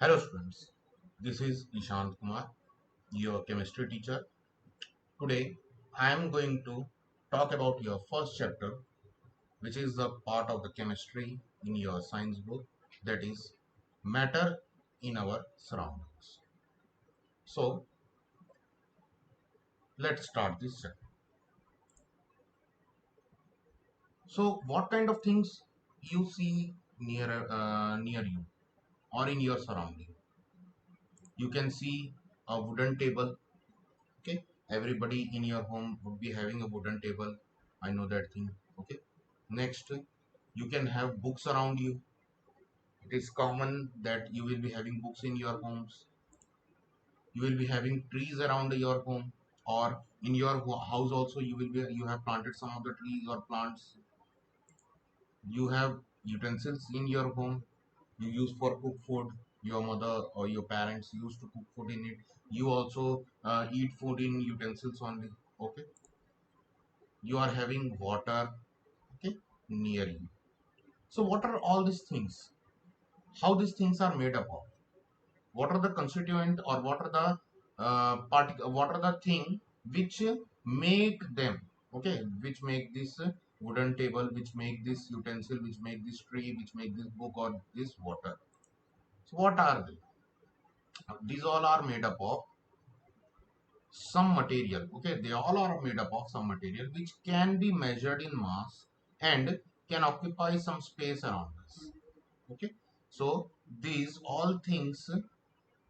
Hello students, this is Nishant Kumar, your chemistry teacher. Today I am going to talk about your first chapter, which is the part of the chemistry in your science book, that is matter in our surroundings. So let's start this chapter. So what kind of things you see near you or in your surrounding? You can see a wooden table. Okay, everybody in your home would be having a wooden table. I know that thing. Okay, next you can have books around you. It is common that you will be having books in your homes. You will be having trees around your home, or in your house also you have planted some of the trees or plants. You have utensils in your home you use for cook food. Your mother or your parents used to cook food in it. You also eat food in utensils only. Okay, you are having water, okay, near you. So what are all these things? How these things are made up of? What are the constituent, or what are the what are the thing which make them, okay, which make this wooden table, which make this utensil, which make this tree, which make this book or this water? So what are they? These all are made up of some material. Okay, they all are made up of some material which can be measured in mass and can occupy some space around us. Okay, so these all things,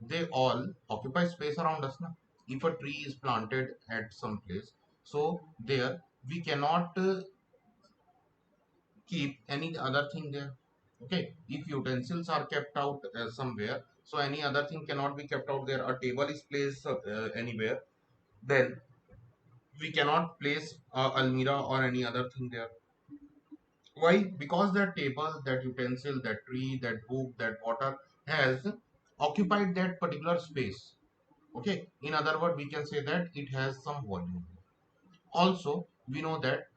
they all occupy space around us now. If a tree is planted at some place, so there we cannot keep any other thing there. Okay, if utensils are kept out somewhere, so any other thing cannot be kept out there. A table is placed anywhere, then we cannot place almirah or any other thing there. Why? Because that table, that utensil, that tree, that book, that water has occupied that particular space. Okay, in other words, we can say that it has some volume. Also, we know that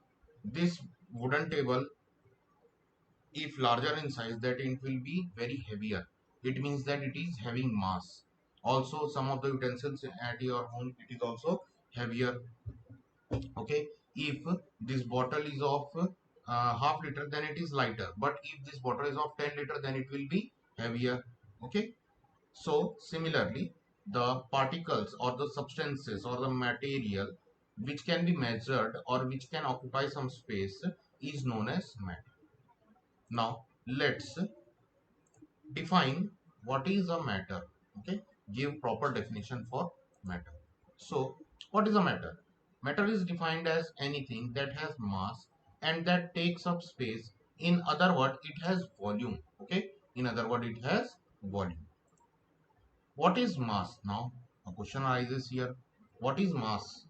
this wooden table, if larger in size, that it will be very heavier. It means that it is having mass. Also, some of the utensils at your home, it is also heavier. Okay, if this bottle is of half liter, then it is lighter, but if this bottle is of 10 liter, then it will be heavier. Okay, so similarly, the particles or the substances or the material which can be measured or which can occupy some space is known as matter. Now let's define what is a matter. Okay, give proper definition for matter. So what is a matter? Matter is defined as anything that has mass and that takes up space. In other words, it has volume. Okay, in other words, it has volume. What is mass? Now a question arises here. What is mass?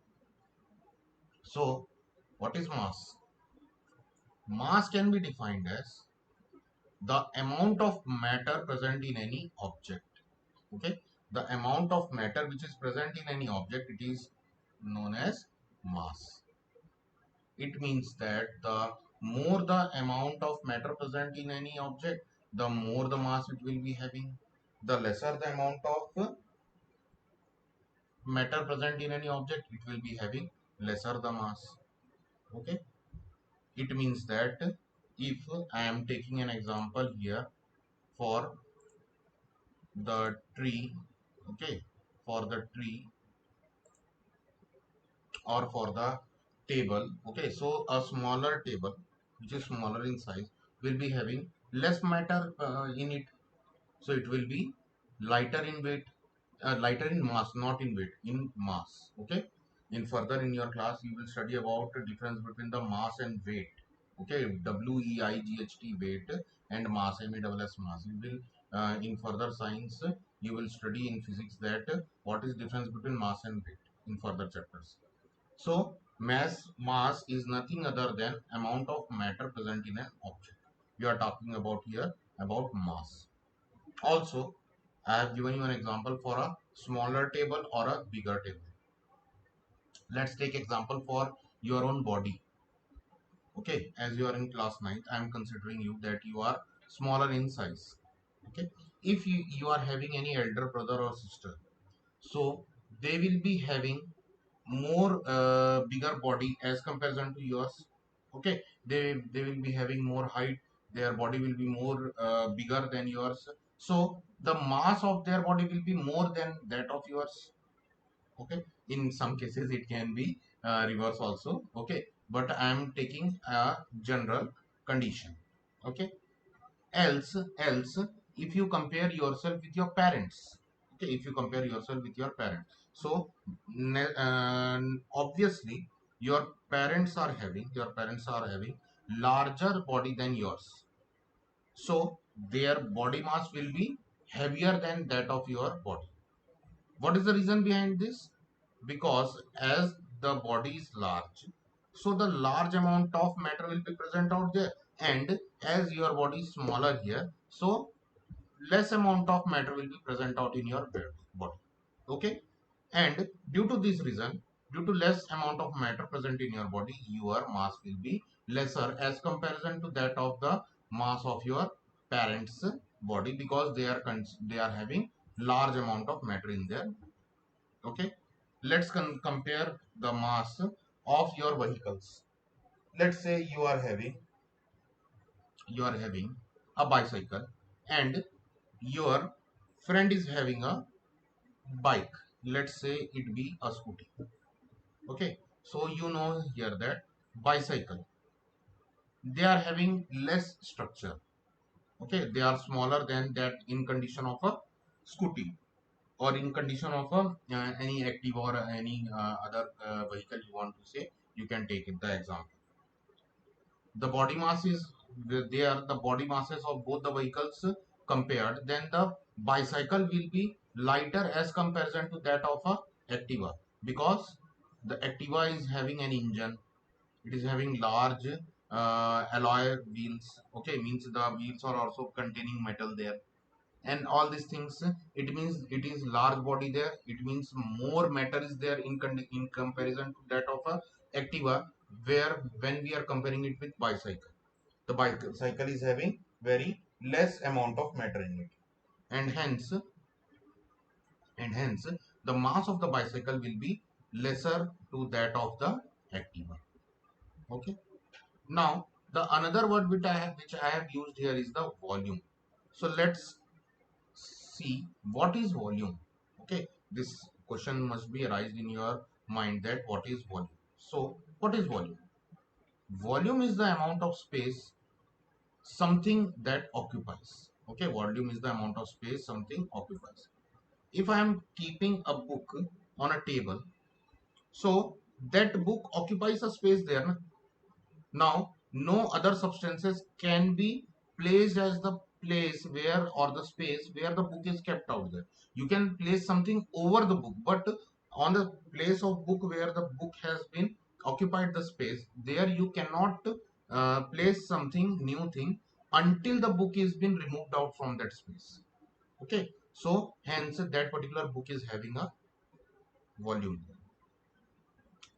So what is mass? Mass can be defined as the amount of matter present in any object. Okay, the amount of matter which is present in any object, it is known as mass. It means that the more the amount of matter present in any object, the more the mass it will be having. The lesser the amount of matter present in any object, it will be having lesser the mass. Okay, it means that if I am taking an example here for the tree, okay, for the tree or for the table. Okay, so a smaller table which is smaller in size will be having less matter in it, so it will be lighter in weight, lighter in mass, not in weight, in mass. Okay, in further in your class you will study about the difference between the mass and weight. Okay, weight weight and mass, mass. You will in further science you will study in physics that what is difference between mass and weight in further chapters. So mass is nothing other than amount of matter present in an object. We are talking about here about mass. Also, I have given you an example for a smaller table or a bigger table. Let's take example for your own body. Okay, as you are in class 9th, I am considering you that you are smaller in size. Okay, if you are having any elder brother or sister, so they will be having more bigger body as comparison to yours. Okay, they will be having more height, their body will be more bigger than yours, so the mass of their body will be more than that of yours. Okay, in some cases it can be reverse also. Okay, but I am taking a general condition. Okay, else if you compare yourself with your parents. Okay, if you compare yourself with your parents, so obviously your parents are having larger body than yours, so their body mass will be heavier than that of your body. What is the reason behind this? Because as the body is large, so the large amount of matter will be present out there. And as your body is smaller here, so less amount of matter will be present out in your body. Okay? And due to this reason, due to less amount of matter present in your body, your mass will be lesser as comparison to that of the mass of your parents' body, because they are having large amount of matter in their. Okay, let's compare the mass of your vehicles. Let's say you are having a bicycle, and your friend is having a bike. Let's say it be a scooty. Okay, so you know here that bicycle, they are having less structure. Okay, they are smaller than that in condition of a scooty, or in condition of any active or any other vehicle you want to say. You can take it the example. The body mass is there, the body masses of both the vehicles compared, then the bicycle will be lighter as comparison to that of a Activa, because the Activa is having an engine, it is having large alloy wheels. Okay, means the wheels are also containing metal there, and all these things, it means it is large body there, it means more matter is there in comparison to that of a Activa, where when we are comparing it with bicycle, the bicycle is having very less amount of matter in it, and hence the mass of the bicycle will be lesser to that of the Activa. Okay, now the another word which I have used here is the volume. So let's see what is volume. Okay, this question must be arised in your mind, that what is volume. So what is volume? Volume is the amount of space something that occupies. Okay, volume is the amount of space something occupies. If I am keeping a book on a table, so that book occupies a space there, na? Now, no other substances can be placed as the place where, or the space where the book is kept out there. You can place something over the book, but on the place of book where the book has been occupied the space, there you cannot place something new thing until the book is been removed out from that space. Okay, so hence that particular book is having a volume.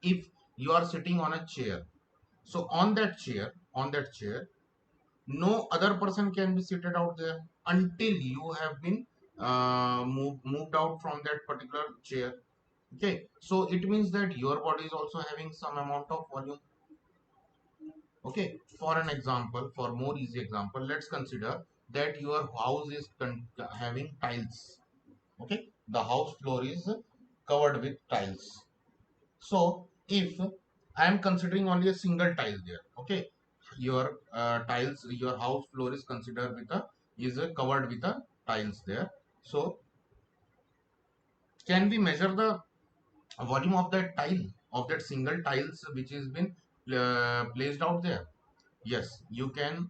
If you are sitting on a chair, so on that chair no other person can be seated out there until you have been moved out from that particular chair. Okay, so it means that your body is also having some amount of volume. Okay, for an example, for more easy example, let's consider that your house is having tiles. Okay, the house floor is covered with tiles. So if I am considering only a single tile there, okay, your tiles, your house floor is considered with a covered with a tiles there. So can we measure the volume of that tile, of that single tiles which has been placed out there? Yes, you can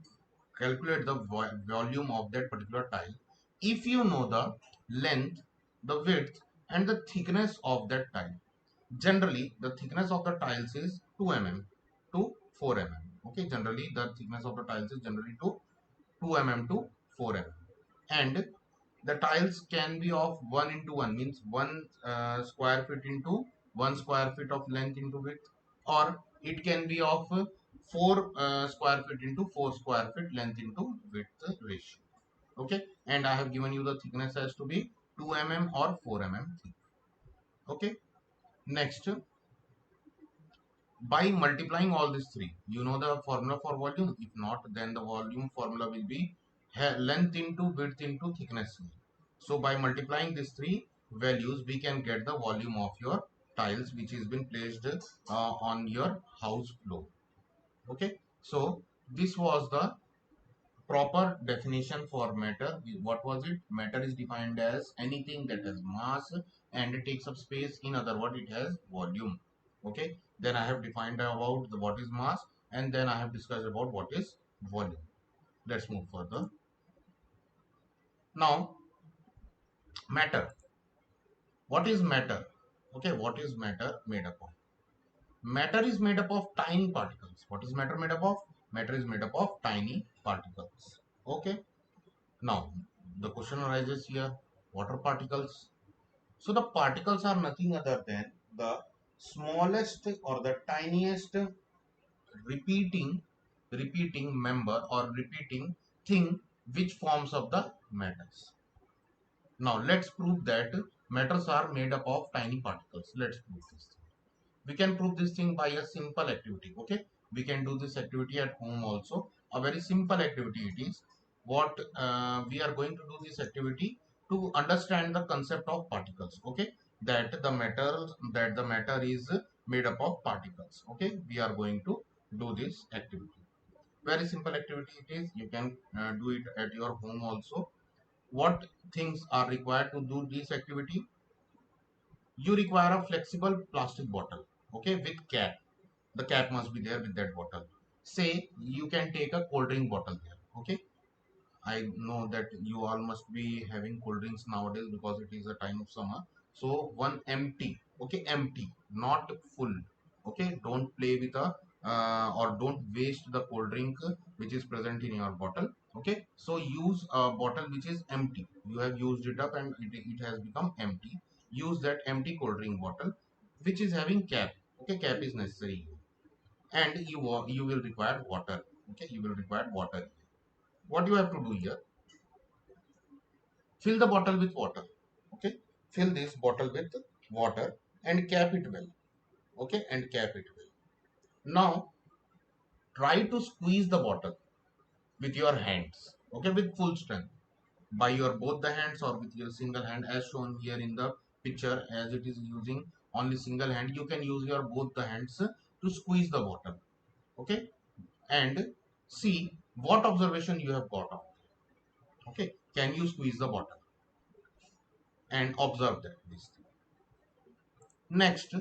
calculate the volume of that particular tile if you know the length, the width, and the thickness of that tile. Generally, the thickness of the tiles is 2 mm to 4 mm. Okay, generally the thickness of the tiles is generally to 2 mm to 4 mm. And the tiles can be of 1 into 1, means 1 square feet into 1 square feet of length into width, or it can be of 4 square feet into 4 square feet length into width ratio. Okay, and I have given you the thickness as to be 2 mm or 4 mm thick. Okay, next, by multiplying all these three, you know the formula for volume. If not, then the volume formula will be length into width into thickness. So by multiplying these three values, we can get the volume of your tiles which has been placed on your house floor. Okay, so this was the proper definition for matter. What was it? Matter is defined as anything that has mass and it takes up space. In other words, it has volume. Okay, then I have defined about what is mass, and then I have discussed about what is volume. Let's move further. Now, matter. What is matter? Okay, what is matter made up of? Matter is made up of tiny particles. What is matter made up of? Matter is made up of tiny particles. Okay, now the question arises here, what are particles? So the particles are nothing other than the smallest or the tiniest repeating member or repeating thing which forms of the matters. Now let's prove that matters are made up of tiny particles. Let's prove this. We can prove this thing by a simple activity. Okay, we can do this activity at home also. A very simple activity it is. What we are going to do this activity to understand the concept of particles. Okay, that the matter is made up of particles. Okay, we are going to do this activity. Very simple activity it is. You can do it at your home also. What things are required to do this activity? You require a flexible plastic bottle, okay, with cap. The cap must be there with that bottle. Say you can take a cold drink bottle there. Okay, I know that you all must be having cold drinks nowadays because it is a time of summer. So one empty, okay, empty, not full. Okay, don't play with a or don't waste the cold drink which is present in your bottle. Okay, so use a bottle which is empty. You have used it up and it has become empty. Use that empty cold drink bottle which is having cap. Okay, cap is necessary, and you will require water. Okay, you will require water. What you have to do here, fill the bottle with water. Okay, fill this bottle with water and cap it well. Okay, and cap it well. Now try to squeeze the bottle with your hands. Okay, with full strength, by your both the hands or with your single hand, as shown here in the picture. As it is using only single hand, you can use your both the hands to squeeze the bottle. Okay, and see what observation you have got out. Okay, can you squeeze the bottle and observe that this thing. Next,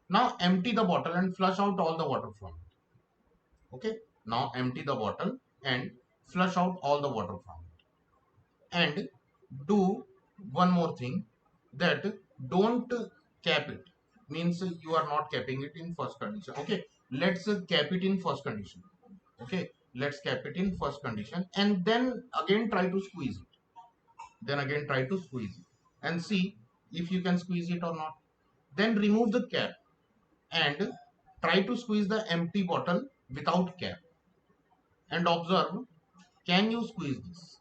now empty the bottle and flush out all the water from it. Okay, now empty the bottle and flush out all the water from it. And do one more thing, that don't cap it. Means you are not capping it in first condition. Okay, let's cap it in first condition. Okay, let's cap it in first condition and then again try to squeeze it. Then again try to squeeze it and see if you can squeeze it or not. Then remove the cap and try to squeeze the empty bottle without cap and observe, can you squeeze this?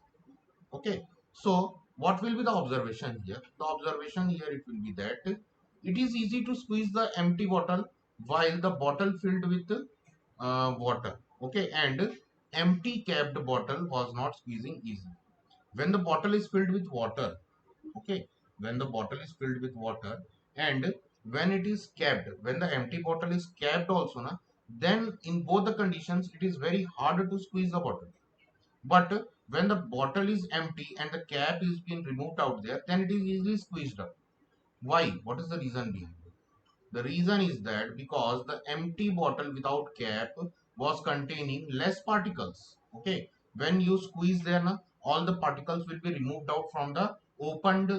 Okay, so what will be the observation here? The observation here, it will be that it is easy to squeeze the empty bottle while the bottle filled with water. Okay, and empty capped bottle was not squeezing easy. When the bottle is filled with water, okay, when the bottle is filled with water and when it is capped, when the empty bottle is capped also na, then in both the conditions it is very hard to squeeze the bottle. But when the bottle is empty and the cap is being removed out there, then it is easily squeezed up. Why? What is the reason behind it? The reason is that because the empty bottle without cap was containing less particles. Okay, when you squeeze there, na, all the particles will be removed out from the opened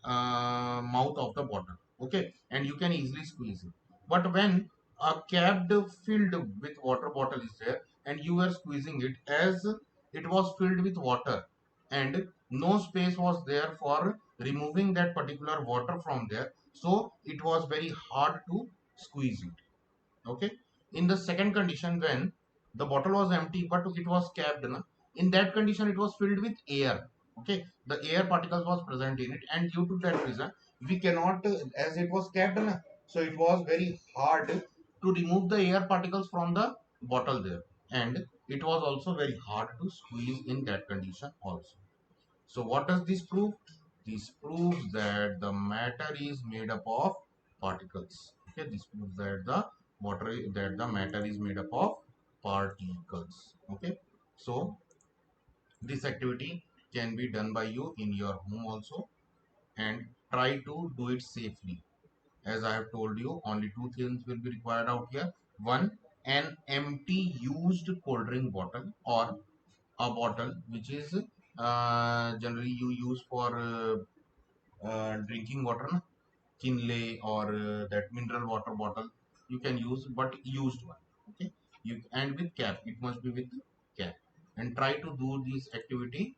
mouth of the bottle. Okay, and you can easily squeeze it. But when a capped filled with water bottle is there and you are squeezing it, as it was filled with water and no space was there for removing that particular water from there, so it was very hard to squeeze it. Okay, in the second condition, when the bottle was empty but it was capped na, In that condition, it was filled with air. Okay, the air particles was present in it, and due to that reason, we cannot, as it was kept, so it was very hard to remove the air particles from the bottle there, and it was also very hard to squeeze in that condition also. So what does this prove? This proves that the matter is made up of particles. Okay, this proves that the matter is made up of particles. Okay, so this activity can be done by you in your home also, and try to do it safely. As I have told you, only two things will be required out here. One, an empty used cold drink bottle, or a bottle which is generally you use for drinking water, na? Kinley or that mineral water bottle you can use, but used one. Okay, you, and with cap, it must be with cap, and try to do this activity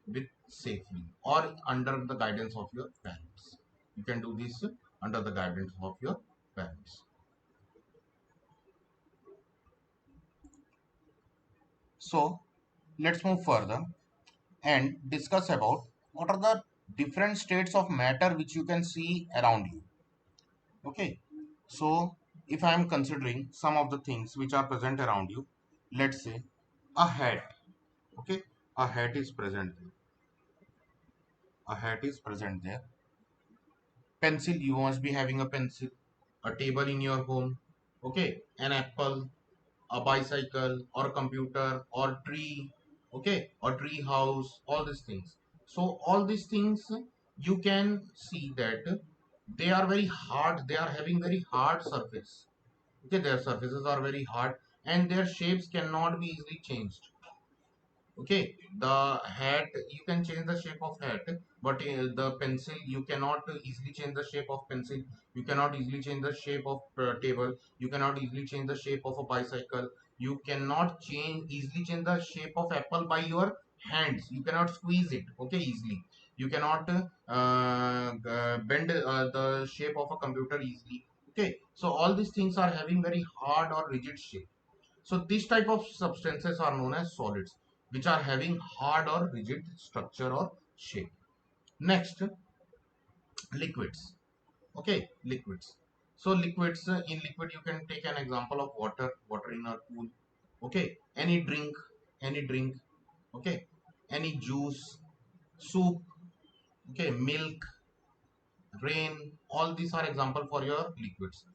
with safely or under the guidance of your parents. You can do this under the guidance of your parents. So let's move further and discuss about what are the different states of matter which you can see around you. Okay, so if I am considering some of the things which are present around you, let's say a hat. Okay, a hat is present there. A hat is present there. Pencil, you must be having a pencil. A table in your home. Okay, an apple, a bicycle, or a computer, or tree. Okay, or tree house. All these things. So all these things you can see that they are very hard. They are having very hard surface. Okay, their surfaces are very hard, and their shapes cannot be easily changed. Okay, the hat, you can change the shape of hat, but the pencil, you cannot easily change the shape of pencil. You cannot easily change the shape of table. You cannot easily change the shape of a bicycle. You cannot easily change the shape of apple by your hands. You cannot squeeze it, okay, easily. You cannot bend the shape of a computer easily. Okay, so all these things are having very hard or rigid shape. So these type of substances are known as solids, which are having hard or rigid structure or shape. Next, liquids. Okay, liquids. So liquids, in liquid you can take an example of water, water in a pool. Okay, any drink. Okay, any juice, soup. Okay, milk, rain. All these are example for your liquids.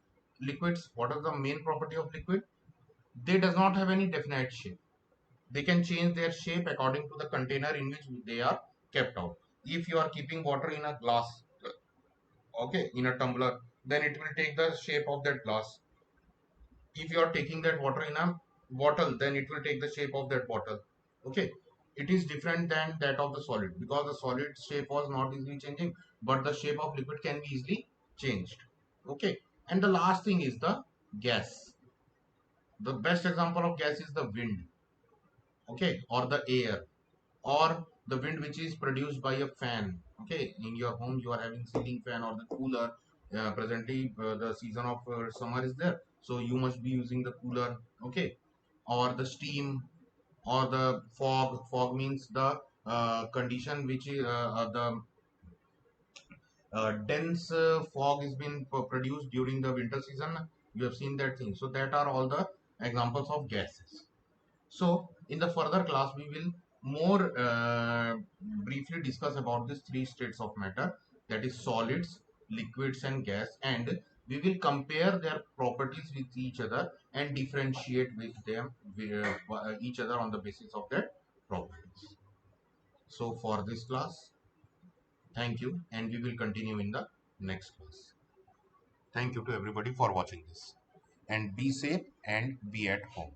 Liquids. What is the main property of liquid? They does not have any definite shape. They can change their shape according to the container in which they are kept out. If you are keeping water in a glass, okay, in a tumbler, then it will take the shape of that glass. If you are taking that water in a bottle, then it will take the shape of that bottle. Okay, it is different than that of the solid, because the solid shape was not easily changing, but the shape of liquid can be easily changed. Okay, and the last thing is the gas. The best example of gas is the wind, okay, or the air, or the wind which is produced by a fan. Okay, in your home you are having ceiling fan or the cooler. Presently the season of summer is there, so you must be using the cooler. Okay, or the steam, or the fog means the condition which is the dense fog is been produced during the winter season. You have seen that thing. So that are all the examples of gases. So, in the further class, we will more briefly discuss about these three states of matter, that is solids, liquids, and gas, and we will compare their properties with each other and differentiate with them each other on the basis of their properties. So, for this class, thank you, and we will continue in the next class. Thank you to everybody for watching this, and be safe and be at home.